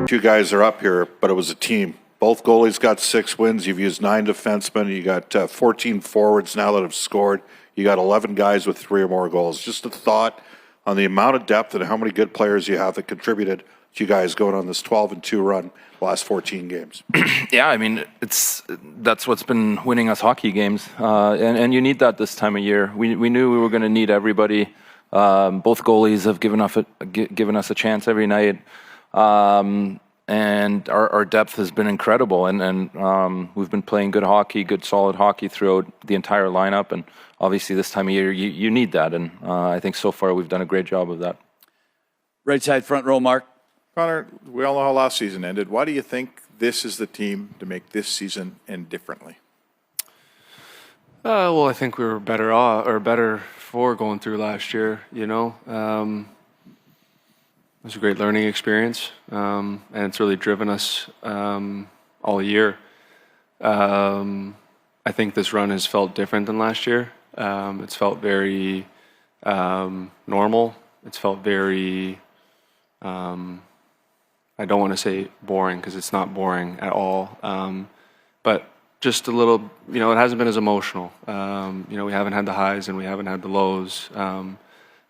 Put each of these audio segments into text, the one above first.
You guys are up here, but it was a team. Both goalies got 6 wins. You've used 9 defensemen. You got 14 forwards now that have scored. You got 11 guys with 3 or more goals. Just a thought on the amount of depth and how many good players you have that contributed to you guys going on this 12-2 run last 14 games. Yeah, I mean, that's what's been winning us hockey games, and you need that this time of year. We knew we were going to need everybody. Both goalies have given us a chance every night, and our depth has been incredible. And we've been playing good hockey, good solid hockey throughout the entire lineup. And obviously, this time of year, you need that. And I think so far we've done a great job of that. Right side front row, Mark. Connor, we all know how last season ended. Why do you think this is the team to make this season end differently? Well, I think we were better for going through last year. You know, it was a great learning experience, and it's really driven us all year. I think this run has felt different than last year. It's felt very normal. It's felt very. I don't want to say boring because it's not boring at all, but just a little, you know, it hasn't been as emotional. You know, we haven't had the highs and we haven't had the lows.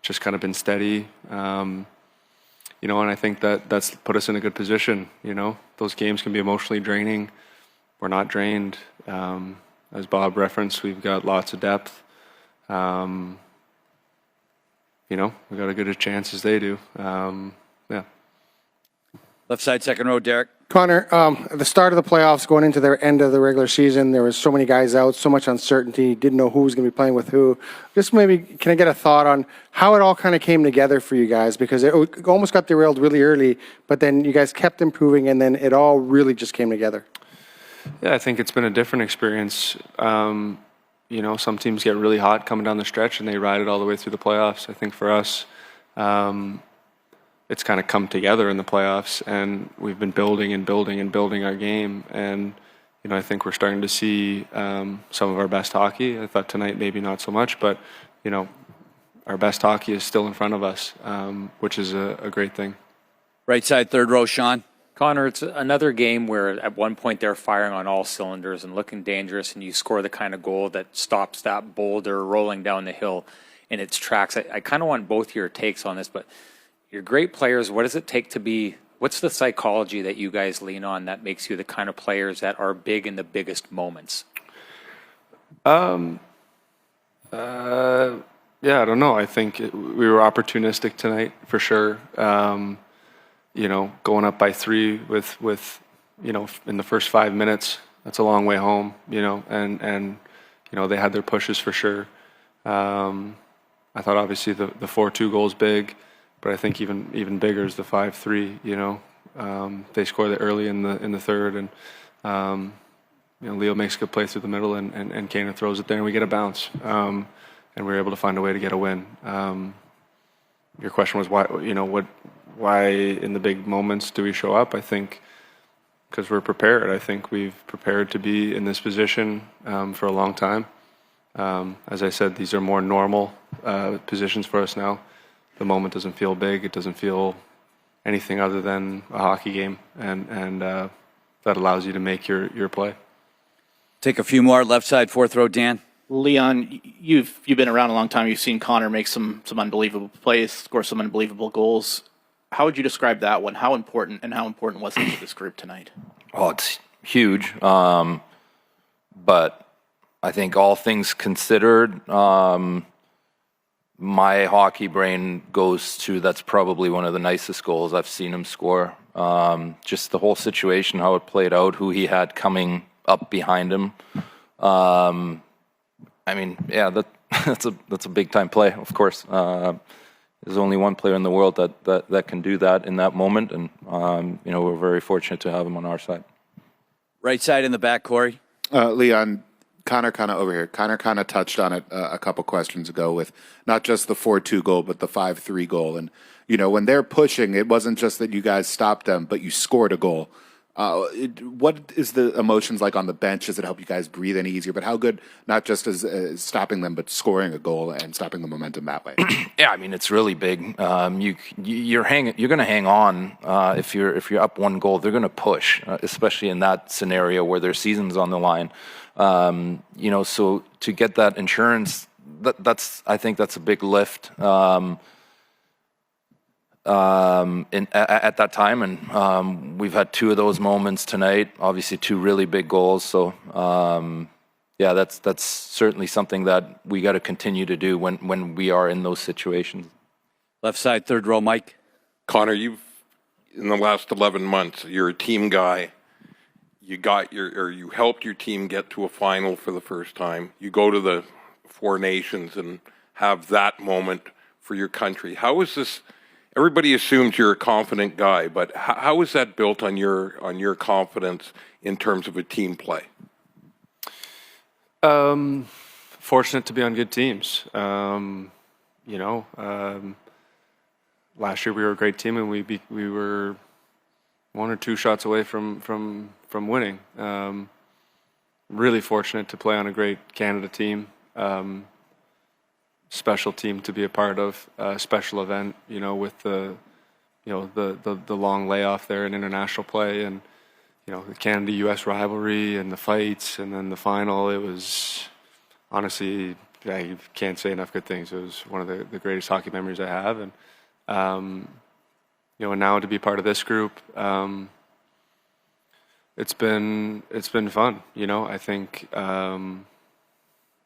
Just kind of been steady, you know, and I think that's put us in a good position. You know, those games can be emotionally draining. We're not drained. As Bob referenced, we've got lots of depth. You know, we got as good a chance as they do. Yeah. Left side, second row, Derek. Connor, at the start of the playoffs, going into the end of the regular season, there was so many guys out, so much uncertainty, didn't know who was going to be playing with who. Just maybe, can I get a thought on how it all kind of came together for you guys? Because it almost got derailed really early, but then you guys kept improving, and then it all really just came together. Yeah, I think it's been a different experience. You know, some teams get really hot coming down the stretch, and they ride it all the way through the playoffs. I think for us, it's kind of come together in the playoffs, and we've been building and building and building our game. And, you know, I think we're starting to see some of our best hockey. I thought tonight maybe not so much, but, you know, our best hockey is still in front of us, which is a great thing. Right side, third row, Sean. Connor, it's another game where at one point they're firing on all cylinders and looking dangerous, and you score the kind of goal that stops that boulder rolling down the hill in its tracks. I kind of want both your takes on this, but you're great players. What does it take to be, what's the psychology that you guys lean on that makes you the kind of players that are big in the biggest moments? Yeah, I don't know. I think we were opportunistic tonight for sure. You know, going up by 3 with you know, in the first 5 minutes, that's a long way home, you know, and you know, they had their pushes for sure. I thought obviously the 4-2 goal is big, but I think even bigger is the 5-3, you know. They scored it early in the third, and you know, Leo makes a good play through the middle, and Kaner throws it there, and we get a bounce. And we were able to find a way to get a win. Your question was why, you know, why in the big moments do we show up? I think because we're prepared. I think we've prepared to be in this position for a long time. As I said, these are more normal positions for us now. The moment doesn't feel big. It doesn't feel anything other than a hockey game, and that allows you to make your play. Take a few more. Left side, fourth row, Dan. Leon, you've been around a long time. You've seen Connor make some unbelievable plays, score some unbelievable goals. How would you describe that one? How important was it to this group tonight? Oh, it's huge. But I think all things considered, my hockey brain goes to that's probably one of the nicest goals I've seen him score. Just the whole situation, how it played out, who he had coming up behind him. I mean, yeah, that's a big time play, of course. There's only one player in the world that can do that in that moment, and you know, we're very fortunate to have him on our side. Right side in the back, Corey. Leon, Connor kind of over here. Connor kind of touched on it a couple questions ago with not just the 4-2 goal, but the 5-3 goal. And, you know, when they're pushing, it wasn't just that you guys stopped them, but you scored a goal. What is the emotions like on the bench? Does it help you guys breathe any easier? But how good, not just as stopping them, but scoring a goal and stopping the momentum that way? Yeah, I mean it's really big. You're going to hang on if you're up one goal. They're going to push, especially in that scenario where their season's on the line. So to get that insurance, I think that's a big lift. At that time, and we've had two of those moments tonight. Obviously, two really big goals. So, that's certainly something that we got to continue to do when we are in those situations. Left side, third row, Mike. Connor, you've in the last 11 months, you're a team guy. You helped your team get to a final for the first time. You go to the Four Nations and have that moment for your country. How is this? Everybody assumes you're a confident guy, but how is that built on your confidence in terms of a team play? Fortunate to be on good teams. Last year we were a great team, and we were one or two shots away from winning. Really fortunate to play on a great Canada team. Special team to be a part of, a special event, with the long layoff there in international play, and the Canada-U.S. rivalry and the fights, and then the final. It was honestly, you can't say enough good things. It was one of the greatest hockey memories I have, and and now to be part of this group, it's been fun. I think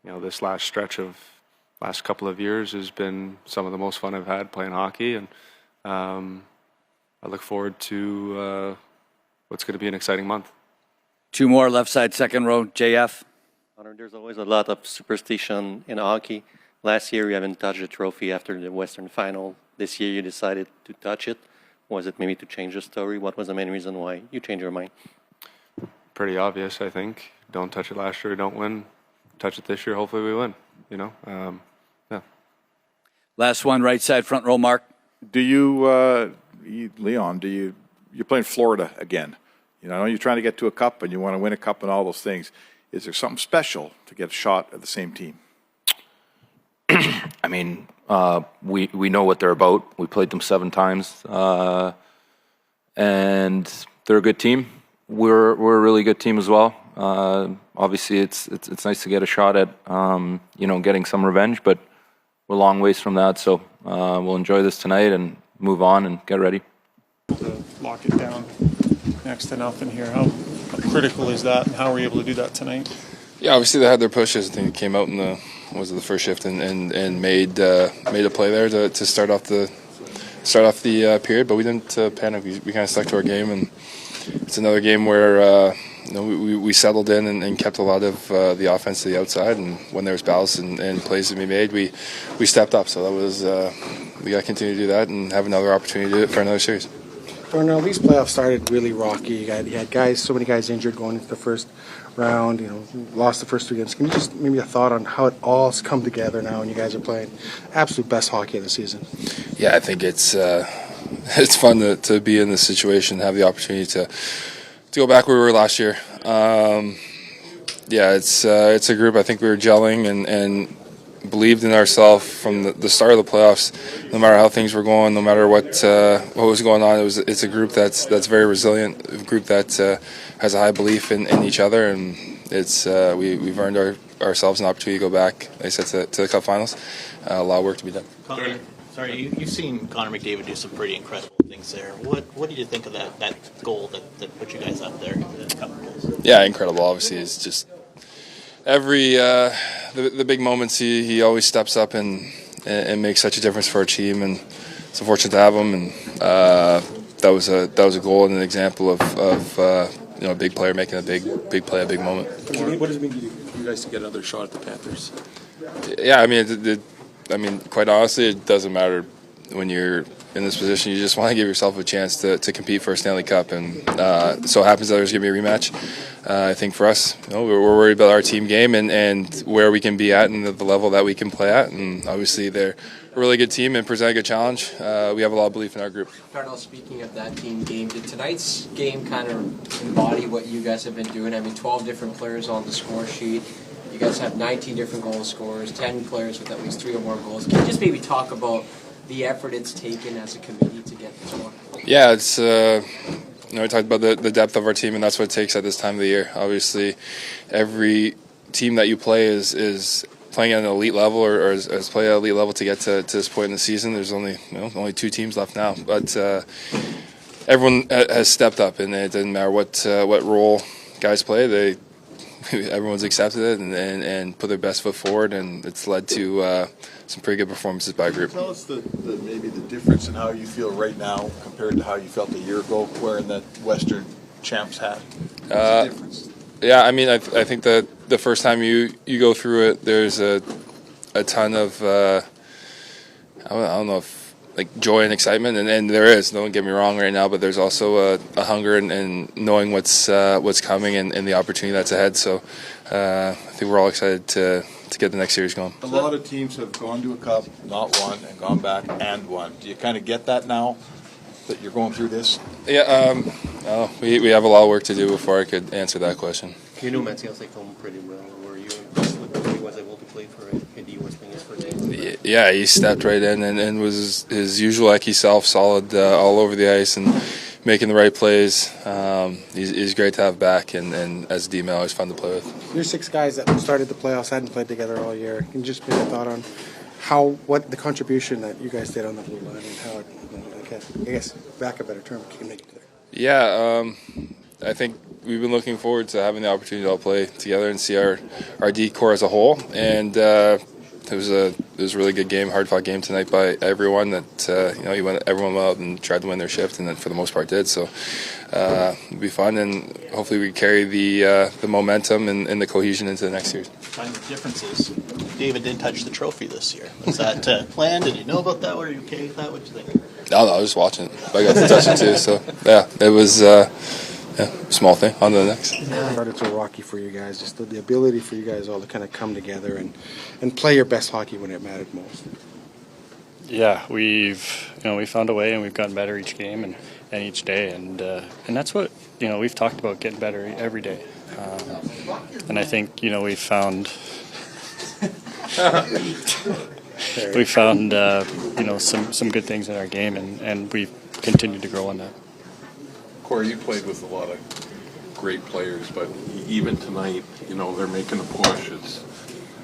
this last stretch of last couple of years has been some of the most fun I've had playing hockey, and I look forward to what's going to be an exciting month. Two more, left side, second row, JF. There's always a lot of superstition in hockey. Last year, you haven't touched the trophy after the Western Final. This year, you decided to touch it. Was it maybe to change the story? What was the main reason why you changed your mind? Pretty obvious, I think. Don't touch it last year, don't win. Touch it this year, hopefully we win. Yeah. Last one, right side, front row, Mark. Do you, Leon, you're playing Florida again. I know you're trying to get to a cup and you want to win a cup and all those things. Is there something special to get a shot at the same team? I mean, we know what they're about. We played them 7 times, and they're a good team. We're a really good team as well. Obviously, it's nice to get a shot at getting some revenge, but we're a long ways from that. So we'll enjoy this tonight and move on and get ready. To lock it down next to nothing here. How critical is that, and how were you able to do that tonight? Yeah, obviously they had their pushes. I think it came out in the first shift and made a play there to start off the period, but we didn't panic. We kind of stuck to our game, and it's another game where we settled in and kept a lot of the offense to the outside, and when there was battles and plays to be made, we stepped up. So that was we got to continue to do that and have another opportunity to do it for another series. Darnell, these playoffs started really rocky. You had so many guys injured going into the first round. Lost the first 3 games. Can you just maybe a thought on how it all's come together now, and you guys are playing absolute best hockey of the season? Yeah, I think it's fun to be in this situation, and have the opportunity to go back where we were last year. It's a group. I think we were gelling and believed in ourselves from the start of the playoffs. No matter how things were going, no matter what was going on, it's a group that's very resilient, a group that has a high belief in each other, and we've earned ourselves an opportunity to go back, like I said, to the Cup Finals. A lot of work to be done. Connor, you've seen Connor McDavid do some pretty incredible things there. What did you think of that goal that put you guys up there? The Cup goals? Yeah, incredible. Obviously, it's just every the big moments he always steps up and makes such a difference for our team, and it's unfortunate to have him. And that was a goal and an example of a big player making a big play, a big moment. What does it mean to you guys to get another shot at the Panthers? Yeah, I mean, quite honestly, it doesn't matter when you're in this position, you just want to give yourself a chance to compete for a Stanley Cup, and so it happens that there's going to be a rematch. I think for us, we're worried about our team game and where we can be at and the level that we can play at, and obviously they're a really good team and present a good challenge. We have a lot of belief in our group. Darnell, speaking of that team game, did tonight's game kind of embody what you guys have been doing? I mean, 12 different players on the score sheet. You guys have 19 different goal scorers, 10 players with at least 3 or more goals. Can you just maybe talk about the effort it's taken as a committee to get this one? Yeah, it's we talked about the depth of our team, and that's what it takes at this time of the year. Obviously, every team that you play is playing at an elite level or is playing at an elite level to get to this point in the season. There's only 2 teams left now, but everyone has stepped up, and it doesn't matter what role guys play. Everyone's accepted it and put their best foot forward, and it's led to some pretty good performances by a group. Tell us maybe the difference in how you feel right now compared to how you felt a year ago wearing that Western Champs hat. What's the difference? Yeah, I mean, I think that the first time you go through it, there's a ton of I don't know if like joy and excitement, and there is. Don't get me wrong right now, but there's also a hunger and knowing what's coming and the opportunity that's ahead. So I think we're all excited to get the next series going. A lot of teams have gone to a cup, not won, and gone back and won. Do you kind of get that now that you're going through this? Yeah, we have a lot of work to do before I could answer that question. You know Matthias Ekholm pretty well. Were you impressed with how he was able to play for the West Wingers for days? Yeah, he stepped right in and was his usual Eki self, solid all over the ice and making the right plays. He's great to have back, and as a D-man, always fun to play with. Your 6 guys that started the playoffs hadn't played together all year. Can you just give a thought on what the contribution that you guys did on the blue line and how it, I guess, back a better term, came together? Yeah, I think we've been looking forward to having the opportunity to all play together and see our D core as a whole. And it was a really good game, hard-fought game tonight by everyone. That everyone went out and tried to win their shift, and then for the most part did. So it'll be fun, and hopefully we carry the momentum and the cohesion into the next series. Find the differences. David did touch the trophy this year. Was that planned? Did you know about that? Were you okay with that? What did you think? No, I was just watching it. I got to touch it too. So yeah, it was. Small thing. On to the next. I thought it's a rocky for you guys, just the ability for you guys all to kind of come together and play your best hockey when it mattered most. Yeah, we found a way, and we've gotten better each game and each day, and that's what we've talked about, getting better every day, and I think we found some good things in our game, and we've continued to grow on that. Corey, you played with a lot of great players, but even tonight, they're making a push.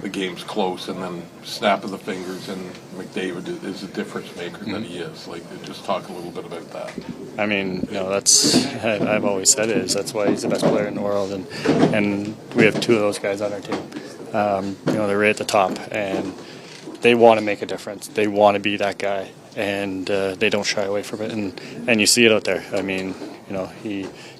The game's close, and then snap of the fingers, and McDavid is a difference maker that he is. Just talk a little bit about that. I mean, I've always said that's why he's the best player in the world, and we have 2 of those guys on our team. They're right at the top, and they want to make a difference. They want to be that guy, and they don't shy away from it, and you see it out there. I mean,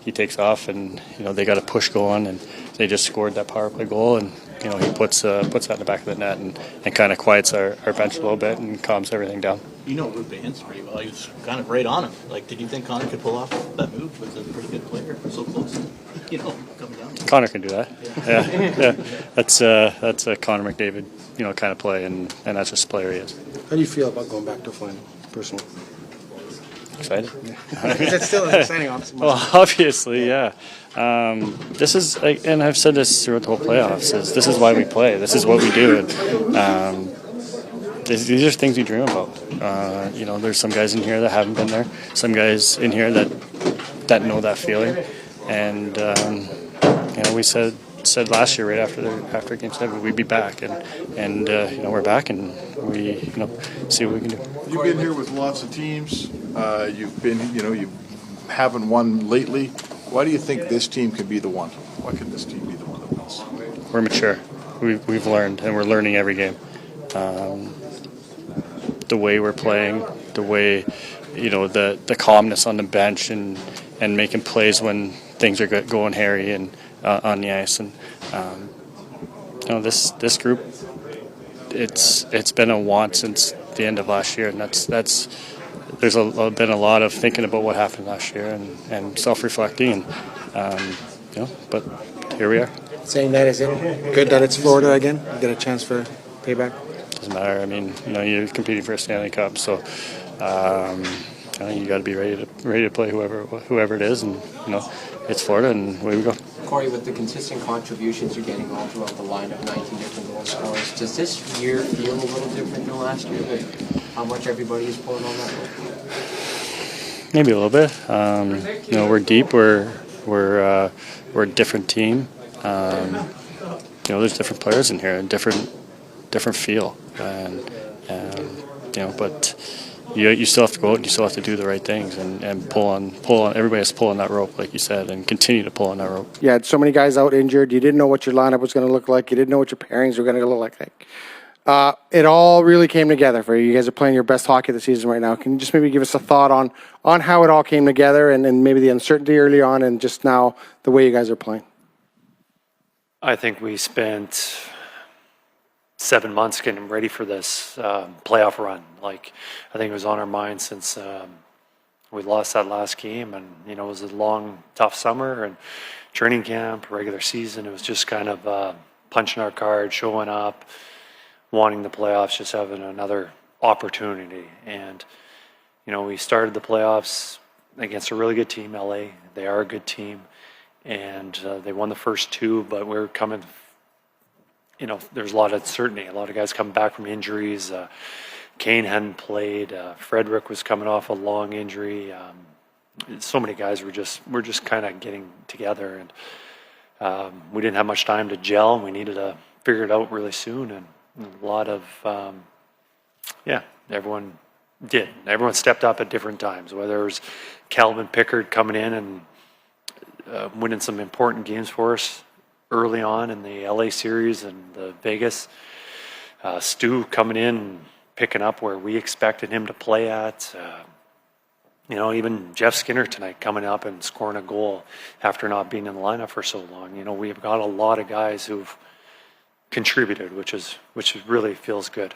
he takes off, and they got a push going, and they just scored that power play goal, and he puts that in the back of the net and kind of quiets our bench a little bit and calms everything down. You know Rupe Hintz pretty well. He was kind of right on him. Did you think Connor could pull off that move? Was a pretty good player, so close, coming down. Connor can do that. Yeah. That's a Connor McDavid, kind of play, and that's just the player he is. How do you feel about going back to a final, personally? Excited? Is it still an exciting option? Well, obviously, yeah. This is, and I've said this throughout the whole playoffs, this is why we play. This is what we do. And, these are things we dream about. There's some guys in here that haven't been there. Some guys in here that know that feeling. And, we said last year right after Game 7 we'd be back, and we're back, and we see what we can do. You've been here with lots of teams. You've been, you haven't won lately. Why do you think this team could be the one? Why could this team be the one that wins? We're mature. We've learned, and we're learning every game. The way we're playing, the way the calmness on the bench, and making plays when things are going hairy and on the ice, and this group, it's been a want since the end of last year, and that's there's been a lot of thinking about what happened last year and self-reflecting, and but here we are. Saying that, is it good that it's Florida again? You get a chance for payback? Doesn't matter. I mean, you're competing for a Stanley Cup, so you got to be ready to play whoever it is, and it's Florida, and away we go. Corey, with the consistent contributions you're getting all throughout the lineup, 19 different goal scorers, does this year feel a little different than last year? With how much everybody is pulling on that rope? Maybe a little bit. We're deep. We're a different team. There's different players in here, and different feel, and but you still have to go out and you still have to do the right things and pull on. Everybody has to pull on that rope, like you said, and continue to pull on that rope. You had so many guys out injured. You didn't know what your lineup was going to look like. You didn't know what your pairings were going to look like. It all really came together for you. You guys are playing your best hockey of the season right now. Can you just maybe give us a thought on how it all came together and maybe the uncertainty early on and just now the way you guys are playing? I think we spent 7 months getting ready for this playoff run. I think it was on our mind since we lost that last game, and it was a long, tough summer and training camp, regular season. It was just kind of punching our card, showing up, wanting the playoffs, just having another opportunity. And we started the playoffs against a really good team, LA. They are a good team, and they won the first two, but we're coming. There's a lot of uncertainty. A lot of guys coming back from injuries. Kane hadn't played. Frederick was coming off a long injury. So many guys were just kind of getting together, and we didn't have much time to gel. We needed to figure it out really soon, and a lot of everyone did. Everyone stepped up at different times. Whether it was Calvin Pickard coming in and winning some important games for us early on in the LA series and the Vegas. Stu coming in and picking up where we expected him to play at. Even Jeff Skinner tonight coming up and scoring a goal after not being in the lineup for so long. We've got a lot of guys who've contributed, which really feels good.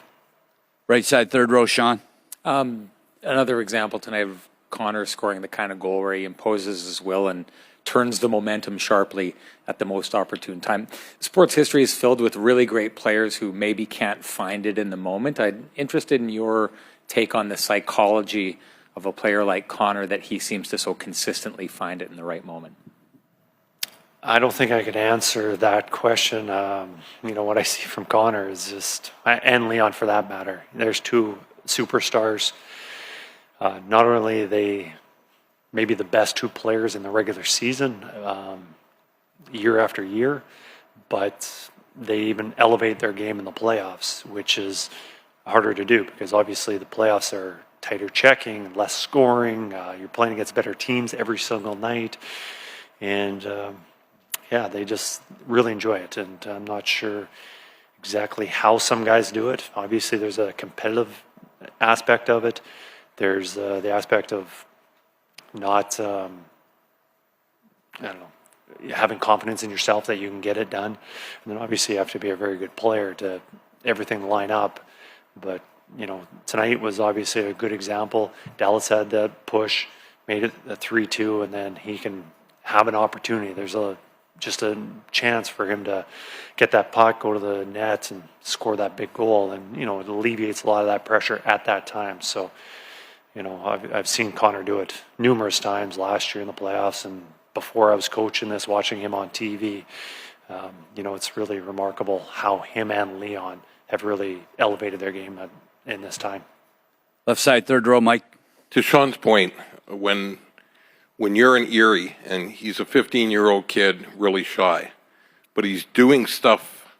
Right side, third row, Sean. Another example tonight of Connor scoring the kind of goal where he imposes his will and turns the momentum sharply at the most opportune time. Sports history is filled with really great players who maybe can't find it in the moment. I'm interested in your take on the psychology of a player like Connor, that he seems to so consistently find it in the right moment. I don't think I could answer that question. What I see from Connor is just, and Leon for that matter, there's two superstars. Not only are they maybe the best two players in the regular season year after year, but they even elevate their game in the playoffs, which is harder to do because obviously the playoffs are tighter checking, less scoring. You're playing against better teams every single night. And they just really enjoy it. And I'm not sure exactly how some guys do it. Obviously there's a competitive aspect of it. There's the aspect of not, having confidence in yourself that you can get it done. And then obviously you have to be a very good player to everything line up. But, tonight was obviously a good example. Dallas had that push, made it a 3-2, and then he can have an opportunity. There's just a chance for him to get that puck, go to the net, and score that big goal. And, it alleviates a lot of that pressure at that time. So, I've seen Connor do it numerous times last year in the playoffs, and before I was coaching this, watching him on TV. It's really remarkable how him and Leon have really elevated their game in this time. Left side, third row, Mike. To Sean's point, when you're in Erie and he's a 15-year-old kid, really shy, but he's doing stuff,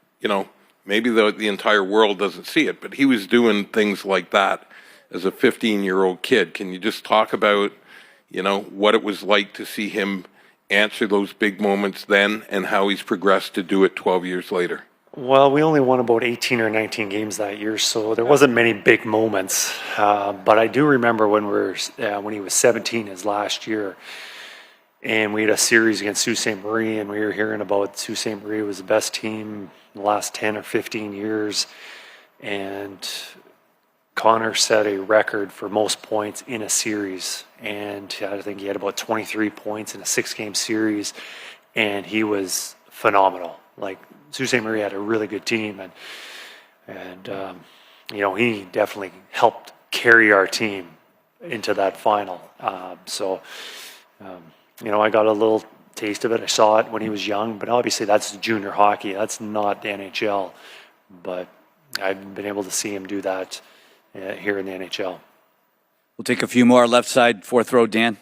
maybe the entire world doesn't see it, but he was doing things like that as a 15-year-old kid. Can you just talk about, what it was like to see him answer those big moments then and how he's progressed to do it 12 years later? Well, we only won about 18 or 19 games that year, so there wasn't many big moments. But I do remember when he was 17, his last year, and we had a series against Sault Ste. Marie, and we were hearing about Sault Ste. Marie was the best team in the last 10 or 15 years. And Connor set a record for most points in a series, and I think he had about 23 points in a 6-game series, and he was phenomenal. Like, Sault Ste. Marie had a really good team, and you know, he definitely helped carry our team into that final. You know, I got a little taste of it. I saw it when he was young, but obviously that's junior hockey. That's not the NHL. But I've been able to see him do that here in the NHL. We'll take a few more. Left side, fourth row, Dan.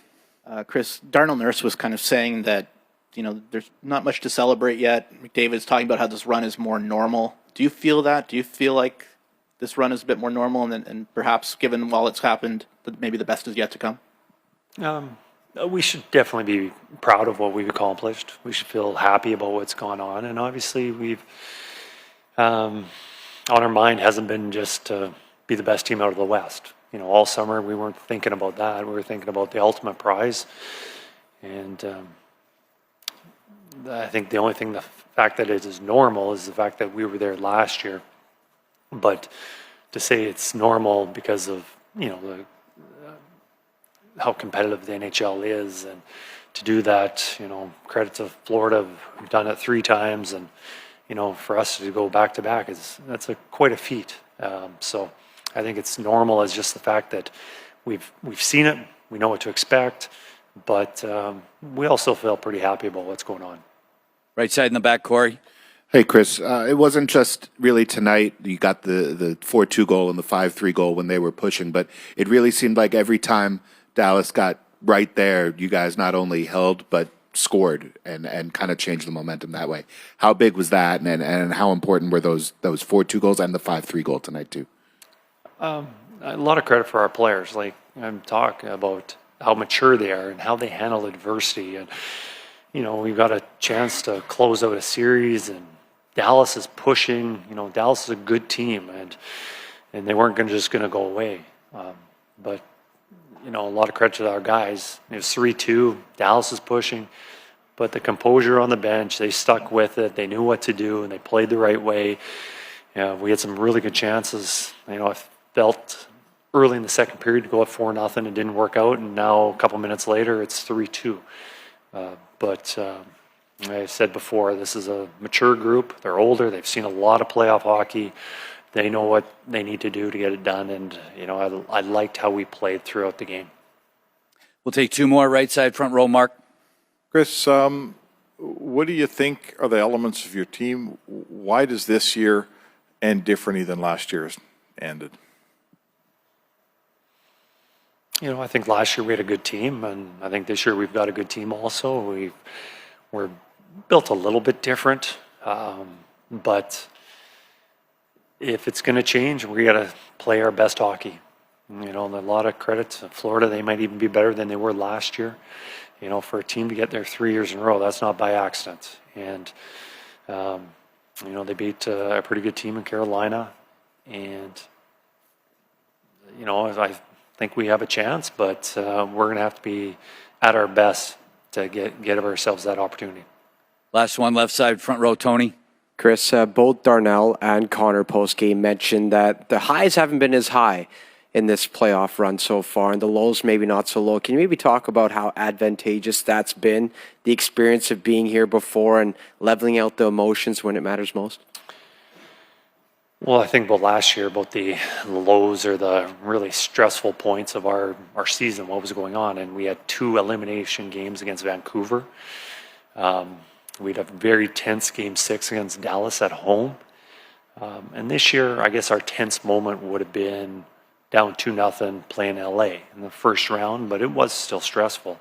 Chris, Darnell Nurse was kind of saying that, you know, there's not much to celebrate yet. McDavid's talking about how this run is more normal. Do you feel that? Do you feel like this run is a bit more normal, and perhaps, given all it's happened, that maybe the best is yet to come? We should definitely be proud of what we've accomplished. We should feel happy about what's gone on, and obviously we've on our mind hasn't been just to be the best team out of the West. You know, all summer we weren't thinking about that. We were thinking about the ultimate prize, and I think the only thing, the fact that it is normal, is the fact that we were there last year. But to say it's normal because of, you know, how competitive the NHL is, and to do that, you know, credit to Florida, we've done it 3 times, and you know, for us to go back to back that's quite a feat. So I think it's normal as just the fact that we've seen it, we know what to expect, but we also feel pretty happy about what's going on. Right side in the back, Corey. Hey, Chris, it wasn't just really tonight. You got the 4-2 goal and the 5-3 goal when they were pushing, but it really seemed like every time Dallas got right there, you guys not only held, but scored and kind of changed the momentum that way. How big was that, and how important were those 4-2 goals and the 5-3 goal tonight too? A lot of credit for our players. Like, I'm talking about how mature they are and how they handle adversity. And, you know, we've got a chance to close out a series, and Dallas is pushing. You know, Dallas is a good team, and they weren't just going to go away. But, you know, a lot of credit to our guys. It was 3-2. Dallas is pushing. But the composure on the bench, they stuck with it. They knew what to do, and they played the right way. We had some really good chances. You know, I felt early in the second period to go up 4-0. It didn't work out, and now a couple minutes later, it's 3-2. But I said before, this is a mature group. They're older. They've seen a lot of playoff hockey. They know what they need to do to get it done, and you know, I liked how we played throughout the game. We'll take 2 more. Right side, front row, Mark. Chris, what do you think are the elements of your team? Why does this year end differently than last year's ended? You know, I think last year we had a good team, and I think this year we've got a good team also. We're built a little bit different, but if it's going to change, we got to play our best hockey. You know, and a lot of credit to Florida. They might even be better than they were last year. You know, for a team to get there 3 years in a row, that's not by accident. And, you know, they beat a pretty good team in Carolina. And, you know, I think we have a chance, but we're going to have to be at our best to get ourselves that opportunity. Last one, left side, front row, Tony. Chris, both Darnell and Connor post-game mentioned that the highs haven't been as high in this playoff run so far, and the lows maybe not so low. Can you maybe talk about how advantageous that's been, the experience of being here before and leveling out the emotions when it matters most? Well, I think about last year, about the lows or the really stressful points of our season, what was going on, and we had 2 elimination games against Vancouver. We'd have a very tense Game 6 against Dallas at home. And this year, I guess our tense moment would have been down 2-0 playing LA in the first round, but it was still stressful,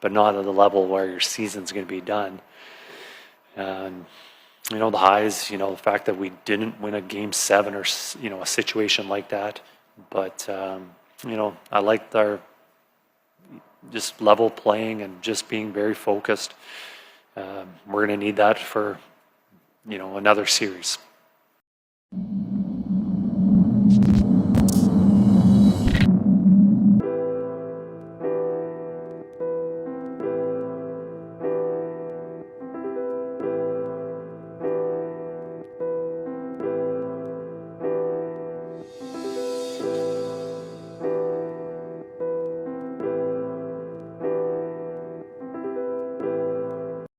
but not at the level where your season's going to be done. And, you know, the highs, you know, the fact that we didn't win a Game 7 or, you know, a situation like that. But, you know, I liked our just level playing and just being very focused. We're going to need that for, you know, another series.